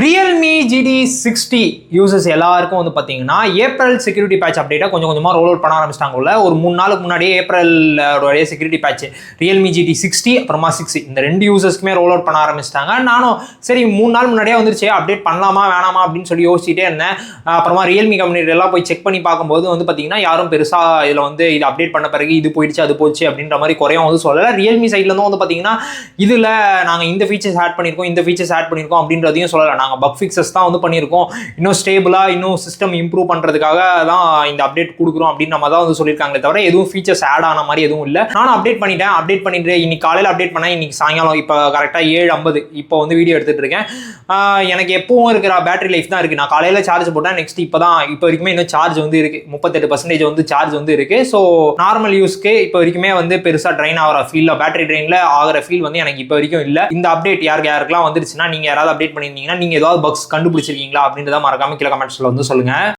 Realme GT60 users எல்லாருக்கும் வந்து பார்த்தீங்கன்னா ஏப்ரல் செக்யூரிட்டி பேட்ச் அப்டேட்டை கொஞ்சம் கொஞ்சமாக ரோல் அவுட் பண்ண ஆரம்பிச்சிட்டாங்கல்ல. ஒரு 3 நாளுக்கு முன்னாடியே ஏப்ரலோடைய செக்யூரிட்டி பேட்ச் Realme GT60 அப்புறமா 6 இந்த ரெண்டு யூசர்ஸ்க்குமே ரோல் அவுட் பண்ண ஆரம்பிச்சிட்டாங்க. நானும் சரி 3 நாள் முன்னாடியே வந்துருச்சு, அப்டேட் பண்ணலாமா வேணாமா அப்படின்னு சொல்லி யோசிச்சுட்டே இருந்தேன். அப்புறமா Realme கம்யூனிட்டி எல்லாம் போய் செக் பண்ணி பார்க்கும்போது வந்து பார்த்தீங்கன்னா யாரும் பெருசாக இதில் வந்து இது அப்டேட் பண்ண பிறகு இது போயிடுச்சு அது போச்சு அப்படின்ற மாதிரி குறையும் வந்து சொல்லலை. Realme சைட்லேருந்தும் வந்து பார்த்தீங்கன்னா இதில் நாங்கள் இந்த ஃபீச்சர்ஸ் ஆட் பண்ணியிருக்கோம் இந்த ஃபீச்சர்ஸ் ஆட் பண்ணியிருக்கோம் அப்படின்றதையும் சொல்லலை. நாங்கள் பக் ஃபிக்ஸஸ் தான் வந்து பண்ணியிருக்கோம், இன்னும் ஸ்டேபிளாக இன்னும் சிஸ்டம் இம்ப்ரூவ் பண்ணுறதுக்காக தான் இந்த அப்டேட் கொடுக்குறோம் அப்படின்னு நம்ம தான் வந்து சொல்லியிருக்காங்களே தவிர எதுவும் ஃபீச்சர்ஸ் ஆட் ஆன மாதிரி எதுவும் இல்லை. நானும் அப்டேட் பண்ணிட்டு இன்னைக்கு காலையில் அப்டேட் பண்ணேன், இன்னைக்கு சாயங்காலம் இப்போ கரெக்டாக 7:50 இப்போ வந்து வீடியோ எடுத்துகிட்டு இருக்கேன். எனக்கு எப்பவும் இருக்கிற பேட்டரி லைஃப் தான் இருக்குது. நான் காலையில் சார்ஜ் போட்டேன், நெக்ஸ்ட் இப்போ வரைக்குமே இன்னும் சார்ஜ் வந்து இருக்குது, 38% வந்து சார்ஜ் வந்து இருக்குது. ஸோ நார்மல் யூஸ்க்கு இப்போ வரைக்குமே வந்து பெருசாக ட்ரெயின் ஆகிற ஃபீல், பேட்டரி ட்ரெயினில் ஆகிற ஃபீல் வந்து எனக்கு இப்போ வரைக்கும் இல்லை. இந்த அப்டேட் யாருக்கெல்லாம் வந்துருச்சுன்னா நீங்கள் யாராவது அப்டேட் பண்ணியிருந்தீங்கன்னா நீங்கள் ஏதாவது பக்ஸ் கண்டுபிடிச்சிருக்கீங்களா அப்படின்றத மறக்காம கீழே கமெண்ட்ஸ்ல வந்து சொல்லுங்க.